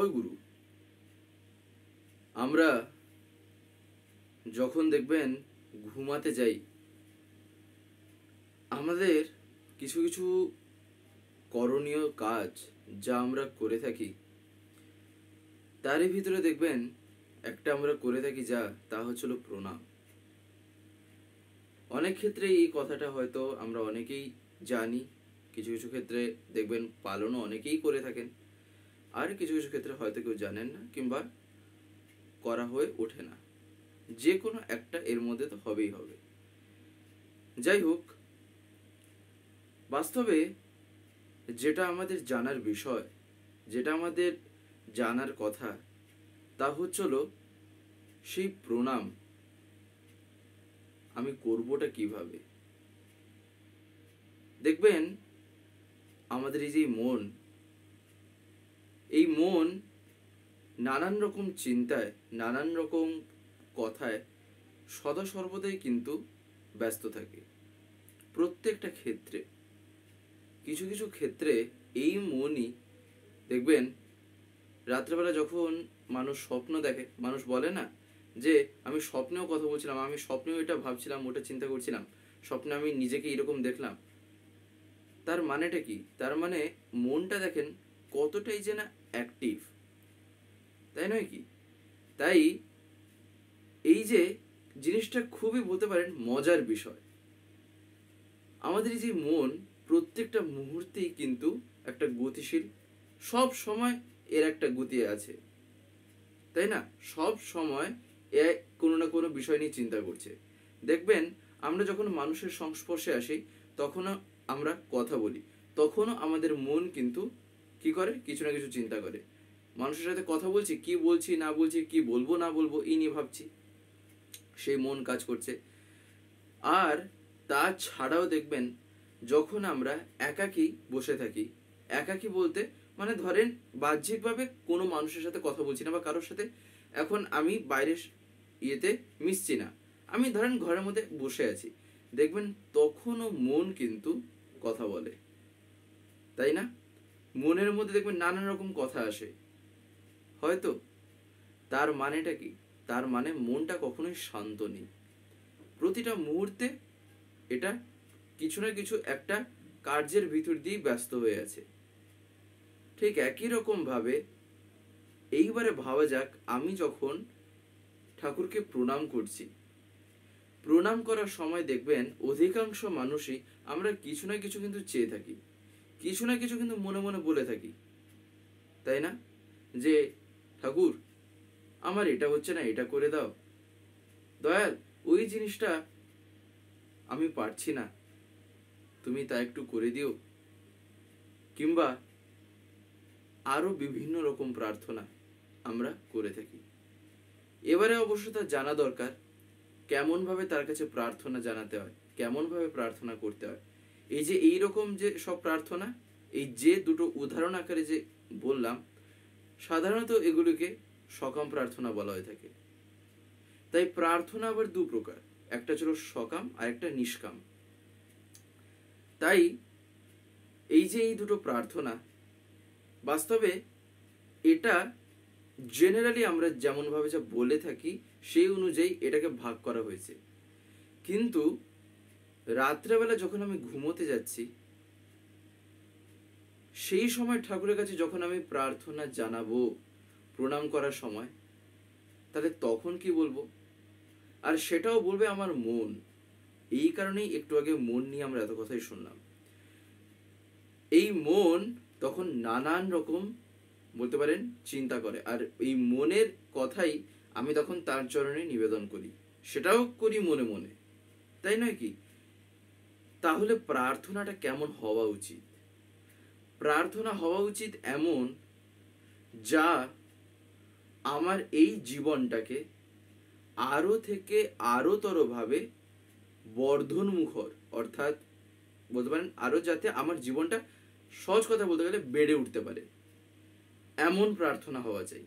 জয় গুরু। আমরা যখন দেখবেন ঘুমাতে যাই, আমাদের কিছু কিছু করণীয় কাজ যা আমরা করে থাকি, তারই ভিতরে দেখবেন একটা আমরা করে থাকি যা তা হচ্ছিল প্রণাম। অনেক ক্ষেত্রে এই কথাটা হয়তো আমরা অনেকেই জানি, কিছু কিছু ক্ষেত্রে দেখবেন পালনও অনেকেই করে থাকেন, আর কিছু কিছু ক্ষেত্রে হয়তো কেউ জানেন না কিংবা করা হয়ে ওঠে না। যে কোনো একটা এর মধ্যে তো হবেই হবে। যাই হোক, বাস্তবে যেটা আমাদের জানার বিষয়, যেটা আমাদের জানার কথা, তা হচ্ছিল সেই প্রণাম আমি করবোটা কিভাবে। দেখবেন আমাদের এই যে এই মন নানান রকম চিন্তায়, নানান রকম কথায় সদা সর্বদাই কিন্তু ব্যস্ত থাকে। প্রত্যেকটা ক্ষেত্রে, কিছু কিছু ক্ষেত্রে এই মনই দেখবেন রাত্রেবেলা যখন মানুষ স্বপ্ন দেখে, মানুষ বলে না যে আমি স্বপ্নেও কথা বলছিলাম, আমি স্বপ্নেও এটা ভাবছিলাম, ওটা চিন্তা করছিলাম, স্বপ্নে আমি নিজেকে এরকম দেখলাম। তার মানেটা কি? তার মানে মনটা দেখেন কতটাই যে না অ্যাক্টিভ, তাই নয় কি? তাই এই যে জিনিসটা খুবই বলতে পারেন মজার বিষয়। আমাদের এই যে মন প্রত্যেকটা মুহূর্তেই কিন্তু একটা গতিশীল, সব সময় এর একটা গতি আছে, তাই না? সব সময় এ কোনো না কোনো বিষয় নিয়ে চিন্তা করছে। দেখবেন আমরা যখন মানুষের সংস্পর্শে আসি, তখনও আমরা কথা বলি, তখনও আমাদের মন কিন্তু কি করে? কিছু না কিছু চিন্তা করে। মানুষের সাথে কথা বলছি, কি বলছি না বলছি, কি বলবো না বলবো, এই নিয়ে ভাবছি, সেই মন কাজ করছে। আর তাছাড়াও দেখবেন যখন আমরা একাকী বসে থাকি, একাকী বলতে মানে ধরেন বাহ্যিকভাবে কোনো মানুষের সাথে কথা বলছি না, বা কারোর সাথে এখন আমি বাইরের ইয়েতে মিশছি না, আমি ধরেন ঘরের মধ্যে বসে আছি, দেখবেন তখনও মন কিন্তু কথা বলে, তাই না? মনের মধ্যে দেখবেন নানান রকম কথা আসে হয়তো। তার মানেটা কি? তার মানে মনটা কখনোই শান্ত নেই। প্রতিটা মুহূর্তে এটা কিছু না কিছু একটা কার্যের ভিতর দিয়ে ব্যস্ত হয়ে আছে। ঠিক একই রকম ভাবে এইবারে ভাবা যাক, আমি যখন ঠাকুরকে প্রণাম করছি, প্রণাম করার সময় দেখবেন অধিকাংশ মানুষই আমরা কিছু না কিছু কিন্তু চেয়ে থাকি, কিছু না কিছু কিন্তু মনে মনে বলে থাকি, তাই না? যে ঠাকুর আমার এটা হচ্ছে না, এটা করে দাও, দয়াল ওই জিনিসটা আমি পারছি না, তুমি তা একটু করে দিও, কিংবা আরো বিভিন্ন রকম প্রার্থনা আমরা করে থাকি। এবারে অবশ্য তার জানা দরকার কেমন ভাবে তার কাছে প্রার্থনা জানাতে হয়, কেমন ভাবে প্রার্থনা করতে হয়। এই যে এইরকম যে সব প্রার্থনা, এই যে দুটো উদাহরণ আকারে যে বললাম, সাধারণত এগুলিকে সকাম প্রার্থনা বলা হয়ে থাকে। তাই প্রার্থনা আবার দু প্রকার, একটা ছিল সকাম আর একটা নিষ্কাম। তাই এই যে এই দুটো প্রার্থনা, বাস্তবে এটা জেনারেলি আমরা যেমন ভাবে যা বলে থাকি সেই অনুযায়ী এটাকে ভাগ করা হয়েছে। কিন্তু রাত্রেবেলা যখন আমি ঘুমোতে যাচ্ছি, সেই সময় ঠাকুরের কাছে যখন আমি প্রার্থনা জানাবো প্রণাম করার সময়, তাহলে তখন কি বলবো? আর সেটাও বলবে আমার মন। এই কারণেই একটু আগে মন নিয়ে আমরা এত কথাই শুনলাম। এই মন তখন নানান রকম বলতে পারেন চিন্তা করে, আর এই মনের কথাই আমি তখন তার চরণে নিবেদন করি, সেটাও করি মনে মনে, তাই নয় কি? তাহলে প্রার্থনাটা কেমন হওয়া উচিত? প্রার্থনা হওয়া উচিত এমন যা আমার এই জীবনটাকে আরো থেকে আরোতর ভাবে বর্ধনমুখর, অর্থাৎ বলতে পারেন আরো যাতে আমার জীবনটা সহজ কথা বলতে গেলে বেড়ে উঠতে পারে, এমন প্রার্থনা হওয়া চাই।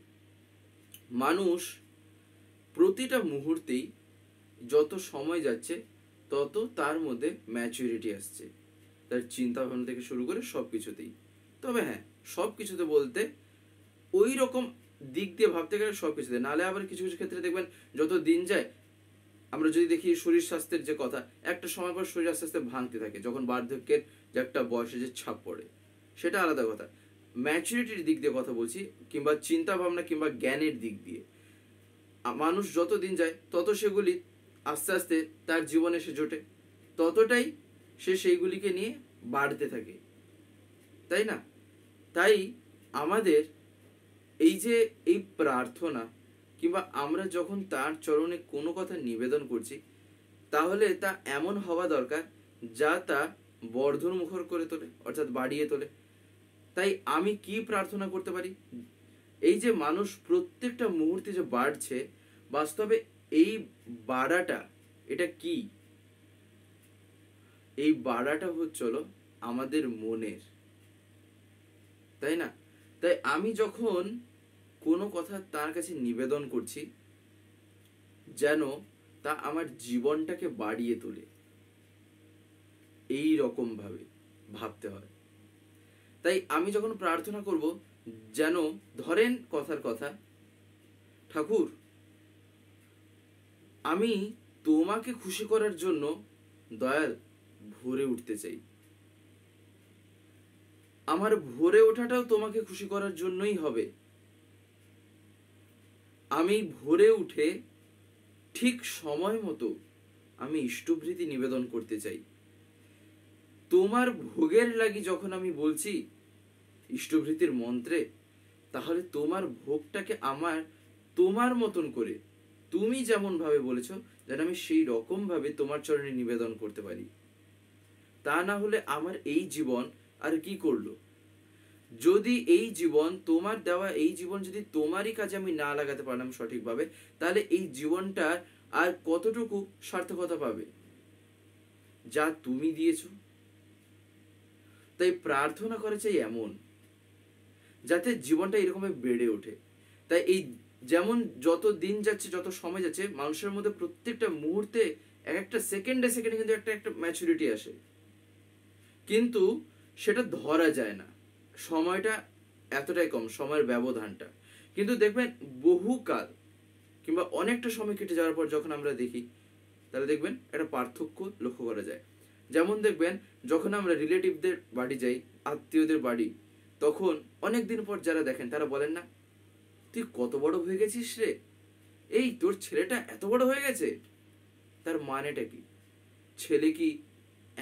মানুষ প্রতিটা মুহূর্তেই যত সময় যাচ্ছে তত তার মধ্যে ম্যাচুরিটি আসছে, তার চিন্তা ভাবনা থেকে শুরু করে সব কিছুতেই। তবে হ্যাঁ, সব কিছুতে বলতে ওই রকম দিক দিয়ে ভাবতে গেলে সব কিছুতে, নাহলে আবার কিছু কিছু ক্ষেত্রে দেখবেন যত দিন যায়, আমরা যদি দেখি শরীর স্বাস্থ্যের যে কথা, একটা সময় পর শরীর আস্তে আস্তে ভাঙতে থাকে, যখন বার্ধক্যের যে একটা বয়সে যে ছাপ পড়ে, সেটা আলাদা কথা। ম্যাচুরিটির দিক দিয়ে কথা বলছি, কিংবা চিন্তা ভাবনা কিংবা জ্ঞানের দিক দিয়ে মানুষ যত দিন যায় তত সেগুলি আস্তে আস্তে তার জীবনে এসে জোটে, ততটাই সে সেইগুলিকে নিয়ে বাড়তে থাকে, তাই না? তাই আমাদের এই যে এই প্রার্থনা কিংবা আমরা যখন তার চরণে কোনো কথা নিবেদন করছি, তাহলে তা এমন হওয়া দরকার যা তা বর্ধন মুখর করে তোলে, অর্থাৎ বাড়িয়ে তোলে। তাই আমি কি প্রার্থনা করতে পারি? এই যে মানুষ প্রত্যেকটা মুহূর্তে যে বাড়ছে, বাস্তবে এই বাড়াটা এটা কি? এই বাড়াটা হচ্ছিল আমাদের মনের, তাই না? তাই আমি যখন কোনো কথা তার কাছে নিবেদন করছি, যেন তা আমার জীবনটাকে বাড়িয়ে তোলে, এই রকম ভাবে ভাবতে হয়। তাই আমি যখন প্রার্থনা করব, যেন ধরেন কথার কথা, ঠাকুর আমি তোমাকে খুশি করার জন্য দয়াল ভরে উঠতে চাই, আমার ভরে ওঠাটাও তোমাকে খুশি করার জন্যই হবে। আমি ভরে উঠে ঠিক সময় মতো আমি ইষ্টভৃতি নিবেদন করতে চাই। তোমার ভোগের লাগি যখন আমি বলছি ইষ্টভৃতির মন্ত্রে, তাহলে তোমার ভোগটাকে আমার তোমার মতন করে, তুমি যেমন ভাবে বলেছ, যেন আমি সেই রকম ভাবে তোমার চরণে নিবেদন করতে পারি। তা না হলে আমার এই জীবন আর কি করলো? যদি এই জীবন তোমার দেওয়া, এই জীবন যদি তোমারই কাজে আমি না লাগাতে পারলাম সঠিকভাবে, তাহলে এই জীবনটা আর কতটুকু সার্থকতা পাবে যা তুমি দিয়েছ? তাই প্রার্থনা করে চাই এমন, যাতে জীবনটা এরকম বেড়ে ওঠে। তাই এই যেমন যত দিন যাচ্ছে, যত সময় যাচ্ছে, মানুষের মধ্যে প্রত্যেকটা মুহূর্তে, এক একটা সেকেন্ডে সেকেন্ডে কিন্তু একটা একটা ম্যাচুরিটি আসে, কিন্তু সেটা ধরা যায় না, সময়টা এতটাই কম, সময়ের ব্যবধানটা। কিন্তু দেখবেন বহুকাল কিংবা অনেকটা সময় কেটে যাওয়ার পর যখন আমরা দেখি, তাহলে দেখবেন একটা পার্থক্য লক্ষ্য করা যায়। যেমন দেখবেন যখন আমরা রিলেটিভদের বাড়ি যাই, আত্মীয়দের বাড়ি, তখন অনেক দিন পর যারা দেখেন তারা বলেন না, তুই কত বড় হয়ে গেছিস রে, এই তোর ছেলেটা এত বড় হয়ে গেছে। তার মানেটা কি? ছেলে কি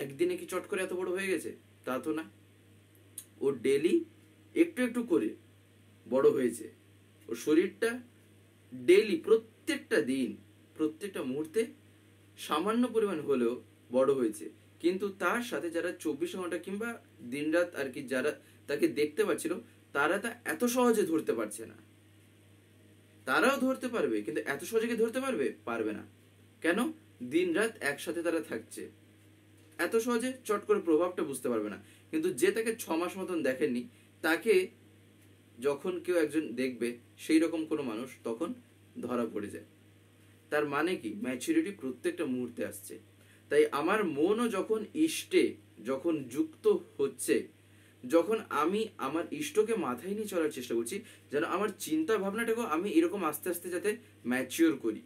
একদিনে কি চট করে এত বড় হয়ে গেছে? তা তো না। ও ডেলি একটু একটু করে বড় হয়েছে। ওর শরীরটা ডেলি, প্রত্যেকটা দিন, প্রত্যেকটা মুহূর্তে সামান্য পরিমাণ হলেও বড় হয়েছে। কিন্তু তার সাথে যারা 24 ঘন্টা কিংবা দিনরাত আর কি যারা তাকে দেখতে পাচ্ছিল, তারা তা এত সহজে ধরতে পারছে না। তারাও ধরতে পারবে, কিন্তু এত সহজে কি ধরতে পারবে? পারবে না। কেন? দিনরাত একসাথে তারা থাকছে, এত সহজে চট করে প্রভাবটা বুঝতে পারবে না। কিন্তু যে তাকে 6 মাস মতন দেখেননি, তাকে যখন কেউ একজন দেখবে সেই রকম কোনো মানুষ, তখন ধরা পড়ে যায়। তার মানে কি? ম্যাচুরিটি প্রত্যেকটা মুহূর্তে আসছে। তাই আমার মনও যখন ইষ্টে যখন যুক্ত হচ্ছে, যখন আমি আমার ইষ্টকে মাথায় নিয়ে চলার চেষ্টা করছি, যেন আমার চিন্তা ভাবনাটাকেও আমি এরকম আস্তে আস্তে যাতে ম্যাচিওর করি।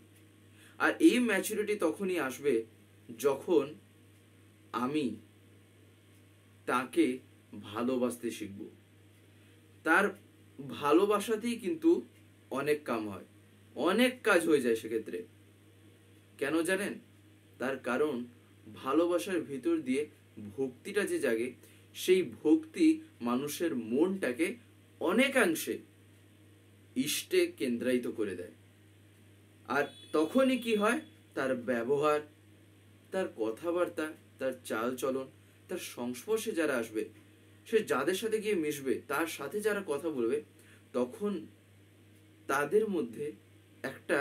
আর এই ম্যাচুরিটি তখনই আসবে যখন আমি তাকে ভালোবাসতে শিখব। তার ভালোবাসাতেই কিন্তু অনেক কাম হয়, অনেক কাজ হয়ে যায় সেক্ষেত্রে। কেন জানেন? তার কারণ ভালোবাসার ভিতর দিয়ে ভক্তিটা যে জাগে, সেই ভক্তি মানুষের মনটাকে অনেকাংশে ইষ্টে কেন্দ্রায়িত করে দেয়। আর তখনই কি হয়? তার ব্যবহার, তার কথাবার্তা, তার চাল চলন, তার সংস্পর্শে যারা আসবে, সে যাদের সাথে গিয়ে মিশবে, তার সাথে যারা কথা বলবে, তখন তাদের মধ্যে একটা,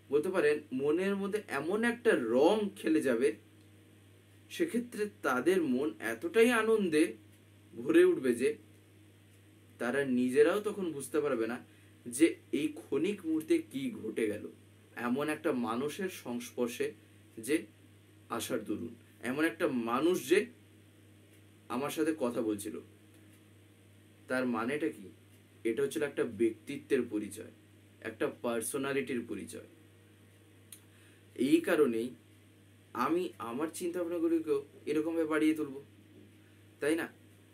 বলতে পারেন মনের মধ্যে এমন একটা রং খেলে যাবে, সেক্ষেত্রে তাদের মন এতটাই আনন্দে ভরে উঠবে যে তারা নিজেরাও তখন বুঝতে পারবে না যে এই ক্ষণিক মুহূর্তে কি ঘটে গেল। এমন একটা মানুষের সংস্পর্শে যে আসার দরুন, এমন একটা মানুষ যে আমার সাথে কথা বলছিল, তার মানেটা কি? এটা হচ্ছিল একটা ব্যক্তিত্বের পরিচয়, একটা পার্সোনালিটির পরিচয়। এই কারণেই আমি আমার চিন্তা ভাবনাগুলিকেও এরকমভাবে বাড়িয়ে তুলব, তাই না?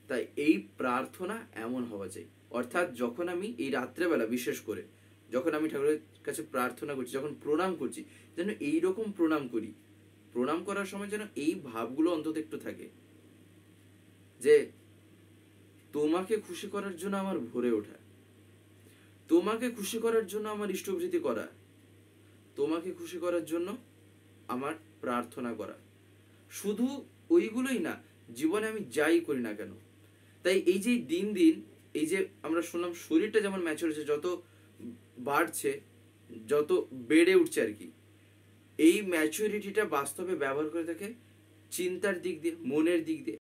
তাই এই প্রার্থনা এমন হওয়া চাই, অর্থাৎ যখন আমি এই রাত্রেবেলা বিশেষ করে যখন আমি ঠাকুরের কাছে প্রার্থনা করছি, যখন প্রণাম করছি, যেন এইরকম প্রণাম করি, প্রণাম করার সময় যেন এই ভাবগুলো অন্তত একটু থাকে যে তোমাকে খুশি করার জন্য আমার ভরে ওঠা, তোমাকে খুশি করার জন্য আমার ইষ্টবৃত্তি করা, তোমাকে খুশি করার জন্য আমার প্রার্থনা করা। শুধু ওইগুলোই না, জীবনে আমি যাই করি না কেন। তাই এই যে দিন দিন এই যে আমরা শুনলাম শরীরটা যেমন ম্যাচিওর হচ্ছে, যত বাড়ছে, যত বেড়ে উঠছে আর কি, এই ম্যাচুরিটিটা বাস্তবে ব্যবহার করে থাকে চিন্তার দিক দিয়ে, মনের দিক দিয়ে।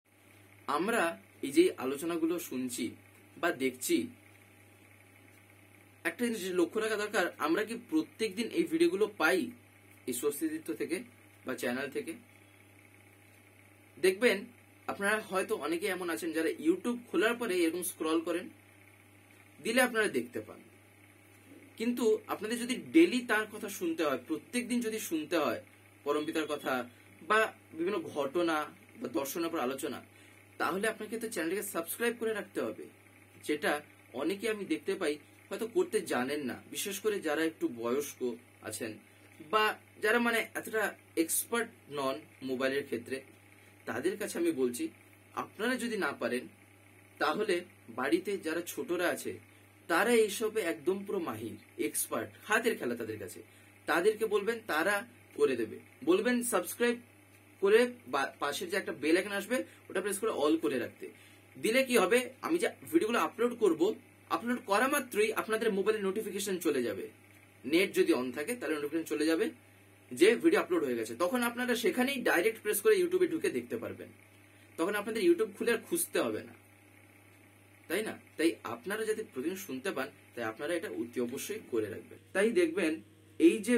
আমরা এই যে আলোচনাগুলো শুনছি বা দেখছি, একটা জিনিস লক্ষ্য রাখা দরকার, আমরা কি প্রত্যেকদিন এই ভিডিওগুলো পাই এই স্বস্তিদিত্য থেকে বা চ্যানেল থেকে? দেখবেন আপনারা হয়তো অনেকে এমন আছেন যারা ইউটিউব খোলার পরে এরকম স্ক্রল করেন, দিলে আপনারা দেখতে পান। কিন্তু আপনাদের যদি ডেলি তার কথা শুনতে হয়, প্রত্যেক দিন যদি শুনতে হয় পরমপিতার কথা বা বিভিন্ন ঘটনা বা দর্শনের উপর আলোচনা, তাহলে আপনাকে তো চ্যানেলটাকে সাবস্ক্রাইব করে রাখতে হবে, যেটা অনেকে আমি দেখতে পাই হয়তো করতে জানেন না। বিশেষ করে যারা একটু বয়স্ক আছেন বা যারা মানে এতটা এক্সপার্ট নন মোবাইলের ক্ষেত্রে, তাদের কাছে আমি বলছি, আপনারা যদি না পারেন তাহলে বাড়িতে যারা ছোটরা আছে তারা এইসবে একদম পুরো মাহির, এক্সপার্ট, হাতের খেলা তাদের কাছে, তাদেরকে বলবেন, তারা করে দেবে। বলবেন সাবস্ক্রাইব করে পাশের যে একটা বেল আইকন আসবে ওটা প্রেস করে অল করে রাখতে। দিলে কি হবে, আমি যে ভিডিওগুলো আপলোড করব, আপলোড করা মাত্রই আপনাদের মোবাইলে নোটিফিকেশন চলে যাবে। নেট যদি অন থাকে তাহলে নোটিফিকেশন চলে যাবে যে ভিডিও আপলোড হয়ে গেছে। তখন আপনারা সেখানেই ডাইরেক্ট প্রেস করে ইউটিউবে ঢুকে দেখতে পারবেন। তখন আপনাদের ইউটিউব খুলে আর খুঁজতে হবে না, তাই না? তাই আপনারা যাতে প্রতিদিন শুনতে পান, তাই আপনারা এটা অতি অবশ্যই করে রাখবেন। তাই দেখবেন এই যে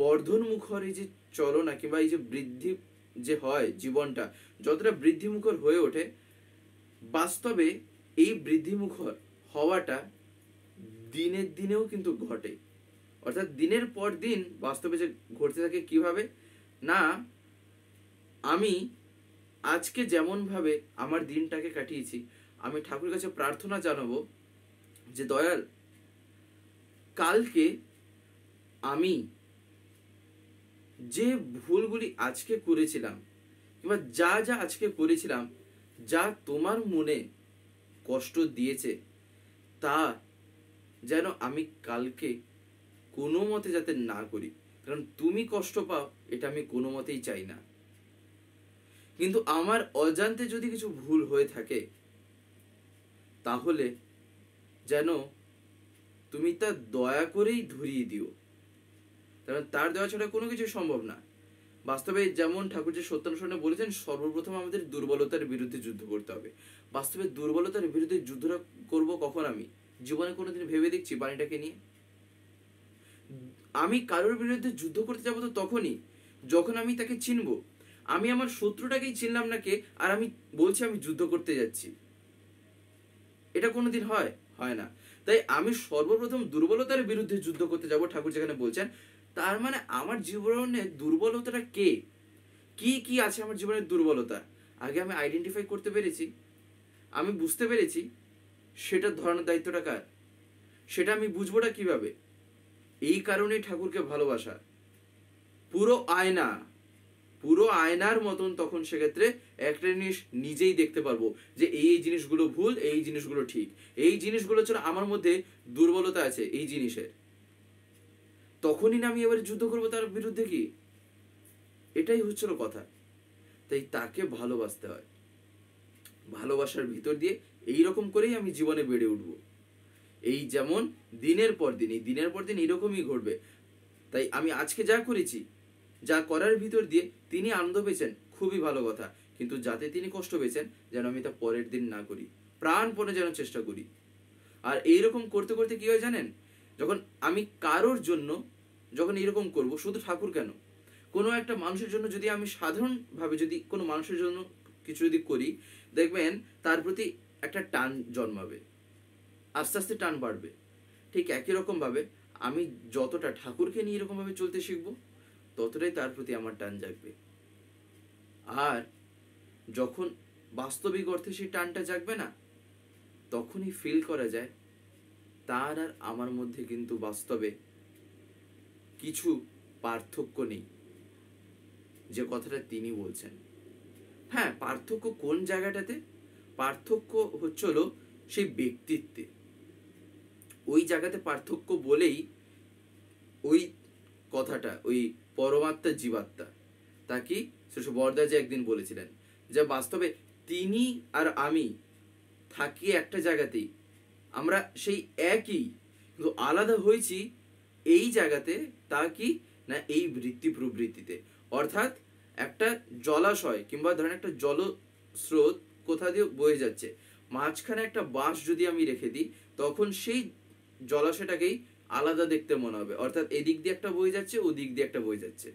বর্ধনমুখর এই যে চলনা কিংবা এই যে বৃদ্ধি যে হয় জীবনটা, যতটা বৃদ্ধিমুখর হয়ে ওঠে, বাস্তবে এই বৃদ্ধিমুখর হওয়াটা দিনের দিনেও কিন্তু ঘটে। অর্থাৎ দিনের পর দিন বাস্তবে যে ঘটতে থাকে কিভাবে না, আমি আজকে যেমন ভাবে আমার দিনটাকে কাটিয়েছি, আমি ঠাকুরের কাছে প্রার্থনা জানাবো যে দয়াল, কালকে আমি যে ভুলগুলি আজকে করেছিলাম কিংবা যা যা আজকে করেছিলাম, যা তোমার মনে কষ্ট দিয়েছে, তা যেন আমি কালকে কোনো মতে যাতে না করি। কারণ তুমি কষ্ট পাও এটা আমি কোনো মতেই চাই না। কিন্তু আমার অজান্তে যদি কিছু ভুল হয়ে থাকে, তাহলে যেন তুমি তা দয়া করেই ধরিয়ে দিও। কারণ তার দেওয়া ছাড়া কোনো কিছু সম্ভব না। বাস্তবে যেমন ঠাকুর যে সত্যানুসরণে বলেছেন, সর্বপ্রথম আমাদের দুর্বলতার বিরুদ্ধে যুদ্ধ করতে হবে। বাস্তবে দুর্বলতার বিরুদ্ধে যুদ্ধটা করব কখন? আমি জীবনে কোনোদিন ভেবে দেখছি বাণীটাকে নিয়ে? আমি কারোর বিরুদ্ধে যুদ্ধ করতে যাবো তো তখনই যখন আমি তাকে চিনবো। আমি আমার শত্রুটাকেই চিনলাম না কে, আর আমি বলছি আমি যুদ্ধ করতে যাচ্ছি, এটা কোনোদিন হয়? হয় না। তাই আমি সর্বপ্রথম দুর্বলতার বিরুদ্ধে যুদ্ধ করতে যাব, ঠাকুর যেখানে বলছেন। তার মানে আমার জীবনে দুর্বলতাটা কে, কি কি আছে আমার জীবনের দুর্বলতা, আগে আমি আইডেন্টিফাই করতে পেরেছি, আমি বুঝতে পেরেছি, সেটা ধরানোর দায়িত্বটা কার, সেটা আমি বুঝবোটা কিভাবে? এই কারণেই ঠাকুরকে ভালোবাসা পুরো আয়না, পুরো আয়নার মতন। তখন সেক্ষেত্রে একটা জিনিস নিজেই দেখতে পারবো যে এই জিনিসগুলো ভুল, এই জিনিসগুলো ঠিক, এই জিনিসগুলো ছাড়া আমার মধ্যে দুর্বলতা আছে এই জিনিসের। তখনই না আমি এবারে যুদ্ধ করবো তার বিরুদ্ধে। কি এটাই হচ্ছিল কথা। তাই তাকে ভালোবাসতে হয়, ভালোবাসার ভিতর দিয়ে এইরকম করেই আমি জীবনে বেড়ে উঠবো। এই যেমন দিনের পর দিন, এই দিনের পর দিন এরকমই ঘটবে। তাই আমি আজকে যা করেছি, যা করার ভিতর দিয়ে তিনি আনন্দ পেয়েছেন, খুবই ভালো কথা। কিন্তু যাতে তিনি কষ্ট পেয়েছেন, যেন আমি তা পরের দিন না করি, প্রাণপণে যেন চেষ্টা করি। আর এইরকম করতে করতে কি হয় জানেন, যখন আমি কারোর জন্য যখন এরকম করব, শুধু ঠাকুর কেন, কোনো একটা মানুষের জন্য যদি আমি সাধারণভাবে যদি কোনো মানুষের জন্য কিছু যদি করি, দেখবেন তার প্রতি একটা টান জন্মাবে। আস্তে আস্তে টান বাড়বে। ঠিক একই রকমভাবে আমি যতটা ঠাকুরকে নিয়ে এরকমভাবে চলতে শিখবো, ততটাই তার প্রতি আমার টান জাগবে। আর যখন বাস্তবিক অর্থে সেই টানটা জাগবে না, তখনই ফিল করা যায় তার আর আমার মধ্যে কিন্তু বাস্তবে কিছু পার্থক্য নেই, যে কথাটা তিনি বলছেন। হ্যাঁ, পার্থক্য কোন জায়গাটাতে? পার্থক্য হচ্ছিল সেই ব্যক্তিত্বে। ওই জায়গাতে পার্থক্য বলেই ওই কথাটা, ওই পরমাত্মা জীবাত্মা, তা কি বরদাজি একদিন বলেছিলেন যে বাস্তবে তিনি আর আমি থাকি একটা জায়গাতেই, আমরা সেই একই, কিন্তু আলাদা হয়েছি এই জায়গাতে। তা কি না, এই বৃত্তি প্রবৃত্তিতে। অর্থাৎ একটা জলাশয় কিংবা ধরেন একটা জলস্রোত কোথা দিয়ে বয়ে যাচ্ছে, মাঝখানে একটা বাঁশ যদি আমি রেখে দিই, তখন সেই জলাশয়টাকেই আলাদা দেখতে মনে হবে। অর্থাৎ এদিক দিয়ে একটা বয়ে যাচ্ছে, ওদিক দিয়ে একটা বয়ে যাচ্ছে,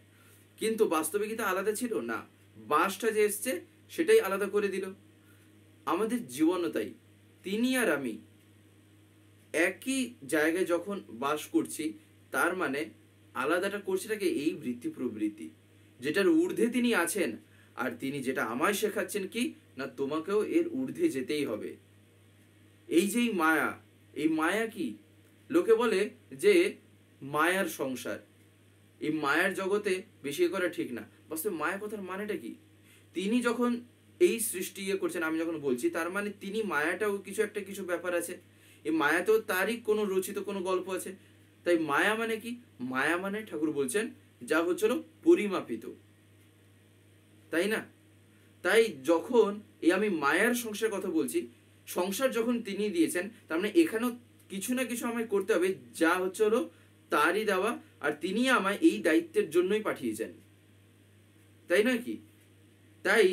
কিন্তু বাস্তবে কি তা আলাদা ছিল না? বাঁশটা যে এসছে সেটাই আলাদা করে দিল। আমাদের জীবনও তাই, তিনি আর আমি একই জায়গায় যখন বাস করছি, তার মানে আলাদাটা করছেটাকে এই বৃত্তি প্রবৃত্তি, যেটার ঊর্ধ্বে তিনি আছেন। আর তিনি যেটা আমায় শেখাচ্ছেন কি না, তোমাকেও এর ঊর্ধ্বে যেতেই হবে। এই যে মায়া, এই মায়া কি? লোকে বলে যে মায়ার সংসার, এই মায়ার জগতে বেশি করা ঠিক না। বাস্তবে মায়া কথার মানেটা কি? তিনি যখন এই সৃষ্টি করছেন, আমি যখন বলছি, তার মানে তিনি মায়াটাও কিছু ব্যাপার আছে, এই মায়াতেও তারই কোনো রচিত কোনো গল্প আছে। তাই মায়া মানে কি? মায়া মানে ঠাকুর বলছেন যা হচ্ছিল পরিমাপিত, তাই না? তাই যখন এই আমি মায়ার সংসারের কথা বলছি, সংসার যখন তিনি দিয়েছেন, তার মানে এখানেও কিছু না কিছু আমায় করতে হবে, যা হচ্ছে হলো তারই দেওয়া, আর তিনি আমায় এই দায়িত্বের জন্যই পাঠিয়েছেন, তাই নয় কি? তাই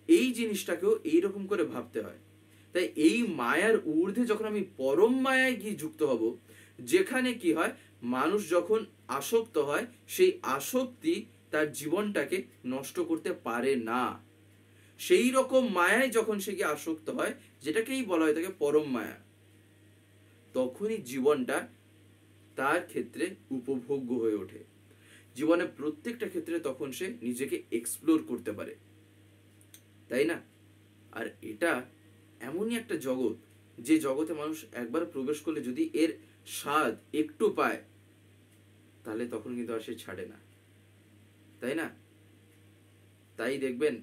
এই জিনিসটাকেও এইরকম করে ভাবতে হয়। তাই এই মায়ার ঊর্ধ্বে যখন আমি পরম মায়ায় গিয়ে যুক্ত হব, যেখানে কি হয়, মানুষ যখন আসক্ত হয়, সেই আসক্তি তার জীবনটাকে নষ্ট করতে পারে না। সেই রকম মায়ায় যখন সে গিয়ে আসক্ত হয়, যেটাকেই বলা হয় তাকে পরম মায়া, তখনই জীবনটা তার ক্ষেত্রে উপভোগ্য হয়ে ওঠে। জীবনে প্রত্যেকটা ক্ষেত্রে তখন সে নিজেকে এক্সপ্লোর করতে পারে, তাই না? আর এটা এমনই একটা জগৎ, যে জগতে মানুষ একবার প্রবেশ করলে যদি এর স্বাদ একটু পায়, তাহলে তখন কিন্তু আর সে ছাড়ে না, তাই না? তাই দেখবেন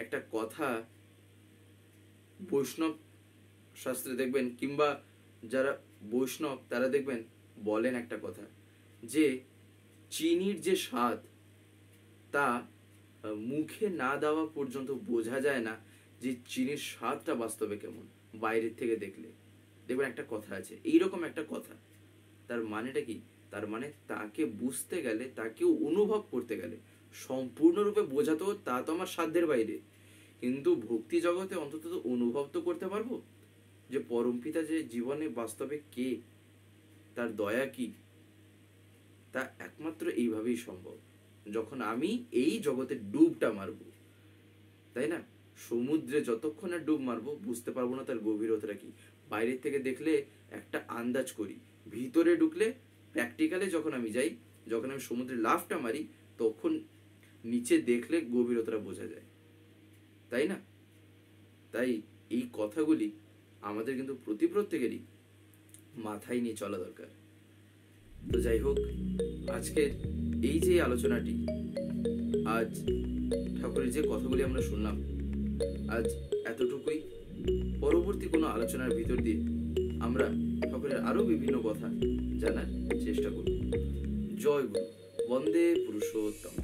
একটা কথা বৈষ্ণব শাস্ত্রে দেখবেন, কিংবা যারা বৈষ্ণব তারা দেখবেন বলেন একটা কথা, যে চিনির যে স্বাদ, তা মুখে না দেওয়া পর্যন্ত বোঝা যায় না যে চিনির স্বাদটা বাস্তবে কেমন। বাইরের থেকে দেখলে দেখবেন একটা কথা আছে, এইরকম একটা কথা। তার মানেটা কি? তার মানে তাকে বুঝতে গেলে, তাকে অনুভব করতে গেলে, সম্পূর্ণরূপে বোঝাতো তা তো আমার সাধ্যের বাইরে, কিন্তু ভক্তি জগতে অন্তত অনুভব তো করতে পারবো যে পরমপিতা যে জীবনে বাস্তবে কে, তার দয়া কি। তা একমাত্র এইভাবেই সম্ভব, যখন আমি এই জগতে ডুবটা মারব, তাই না? সমুদ্রে যতক্ষণে ডুব মারবো, বুঝতে পারবো না তার গভীরতাটা কি। বাইরের থেকে দেখলে একটা আন্দাজ করি, ভিতরে ঢুকলে প্র্যাকটিক্যালে যখন আমি যাই, যখন আমি সমুদ্রে লাফটা মারি, তখন নিচে দেখলে গভীরতাটা বোঝা যায়, তাই না? তাই এই কথাগুলি আমাদের কিন্তু প্রত্যেকেরই মাথায় নিয়ে চলা দরকার। তো যাই হোক, আজকের এই যে আলোচনাটি, আজ ঠাকুরের যে কথাগুলি আমরা শুনলাম, আজ এতটুকুই। পরবর্তী কোনো আলোচনার ভিতর দিয়ে আমরা ঠাকুরের আরো বিভিন্ন কথা জানার চেষ্টা করব। জয় গুরু, বন্দে পুরুষোত্তম।